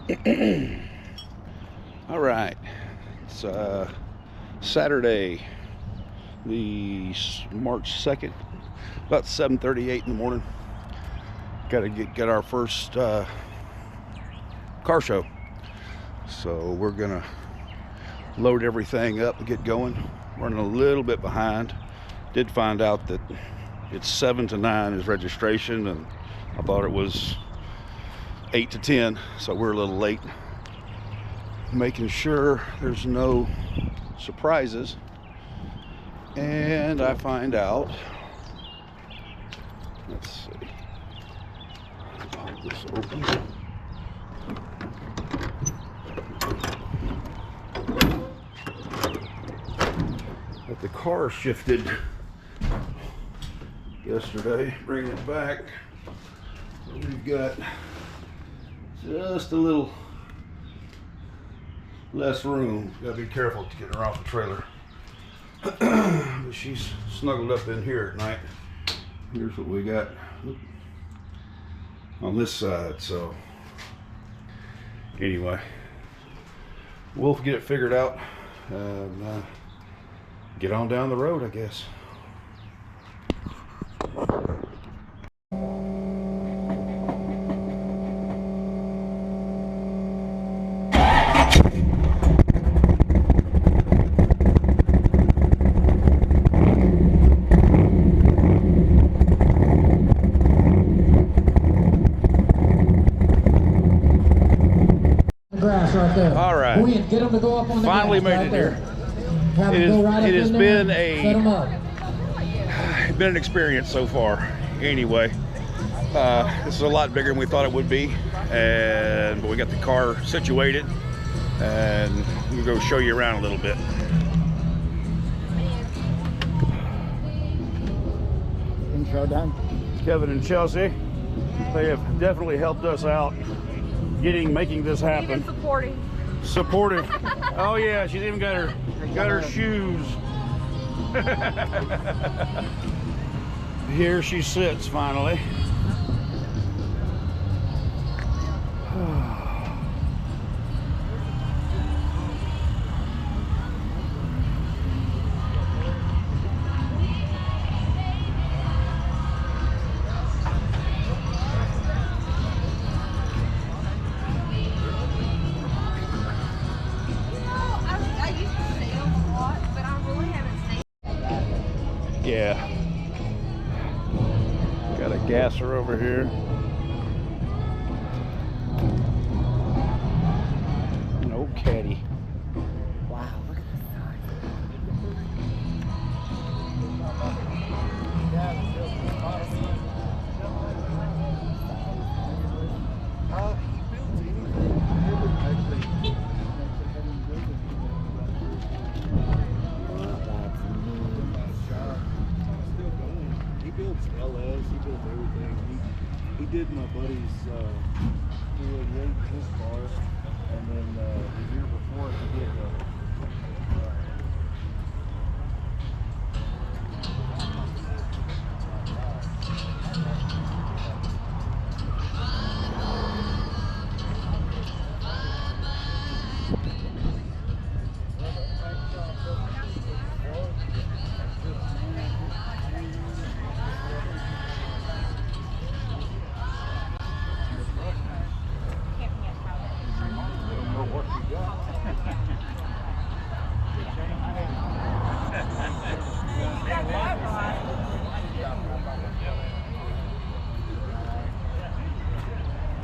All right, it's Saturday, the March 2nd, about 7:38 in the morning. Got to get our first car show, so we're gonna load everything up and get going. Running a little bit behind. Did find out that it's 7 to 9 is registration, and I thought it was 8 to 10, so we're a little late. Making sure there's no surprises, and I find out, let's see, pop this open. That the car shifted yesterday, bringing it back. So we've got just a little less room. Gotta be careful to get her off the trailer. But she's snuggled up in here at night. Here's what we got on this side. So anyway, we'll get it figured out and get on down the road, I guess. Right there. All right. Go in, get them to go up on the Finally grass made right it there. here. It has been set them up. an experience so far. Anyway, this is a lot bigger than we thought it would be, but we got the car situated, and we'll go show you around a little bit. Intro done. Kevin and Chelsea, they have definitely helped us out making this happen. Supportive. Oh yeah, she's even got her shoes. Here she sits finally. Yeah. Got a gasser over here. No caddy. Wow, look at this He did my buddy's, he would rate his car, and then the year before he did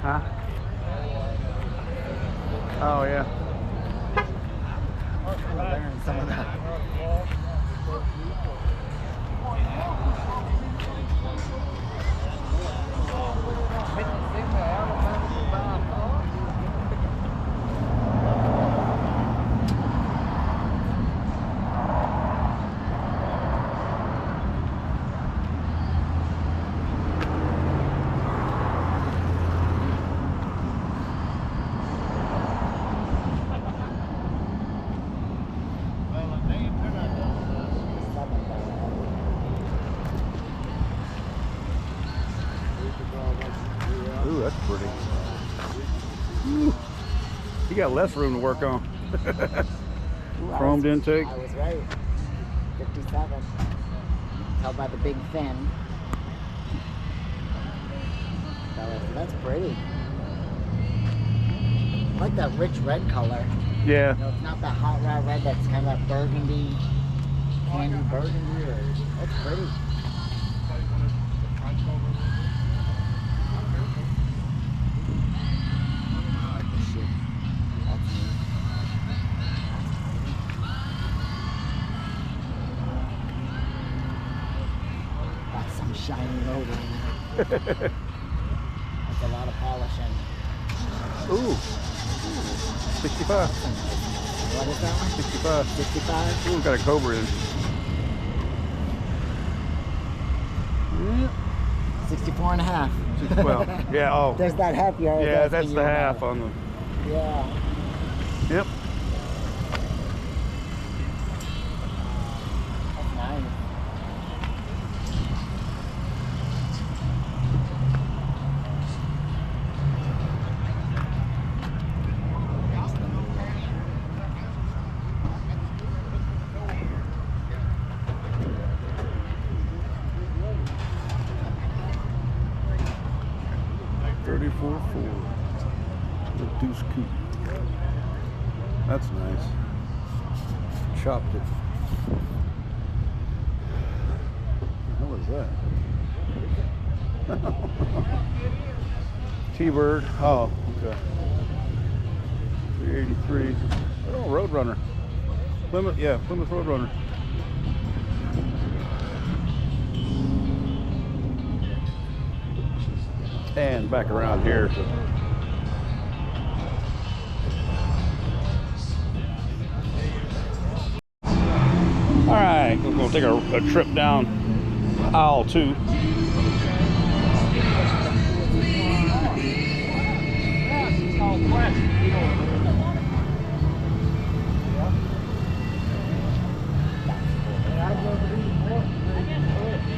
Huh? Oh yeah. some of that. Ooh, that's pretty. Ooh. You got less room to work on. Ooh, Chromed intake. I was right. 57. Tell by the big fin. That's pretty. I like that rich red color. Yeah. You know, it's not that hot rod red that's kind of that burgundy, candy burgundy. That's pretty. Shit. That's neat. That's some shiny road in there. That's a lot of polishing. Ooh. 65. What is that one? 65. 65? Ooh, got a Cobra in. Yeah. 64 and a half. Well, yeah, oh. There's that half yard. Yeah, that's the half on the. Yeah. Yep. That's nice. The Deuce Coupe. That's nice. Chopped it. What the hell is that? T-Bird. Oh, okay. 383. Oh, Roadrunner. Plymouth, yeah, Plymouth Roadrunner. And back around here. All right, we're gonna take a trip down aisle 2.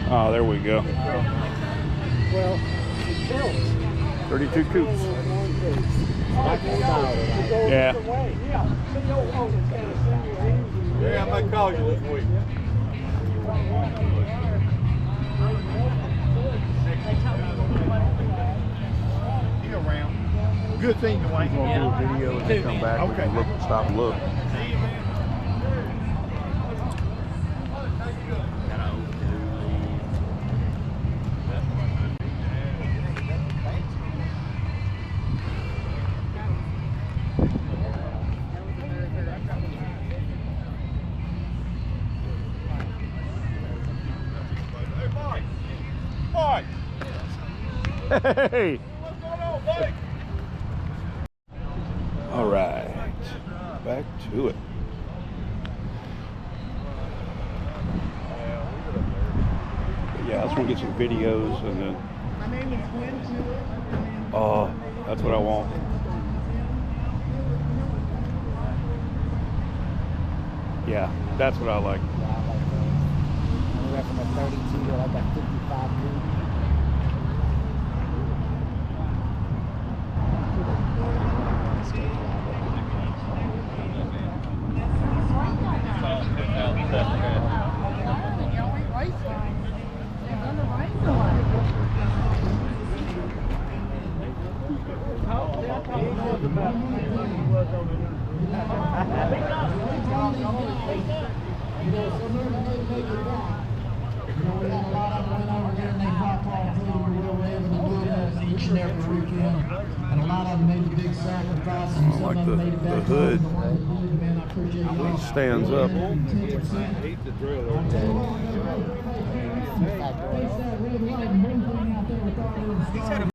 Oh, there we go. Well, 32 coops. Yeah. Yeah, I might call you this week. You around. Good thing, Dwayne. We're gonna do a video and then come back. We can look, stop and look. Hey! What's going on, buddy? All right, back to it. Yeah, I just want to get some videos and then. My name is Glenn. Oh, that's what I want. Yeah, that's what I like. Yeah, I like those. Anywhere from a 32 to like a 55 group. Each and every weekend, and a lot of them made the big sacrifice. And I some like of them made it the back hood. home. Man, I appreciate y'all. Stands up. I hate the drill. I'll tell you what, face that red light and everything out there with all those stars.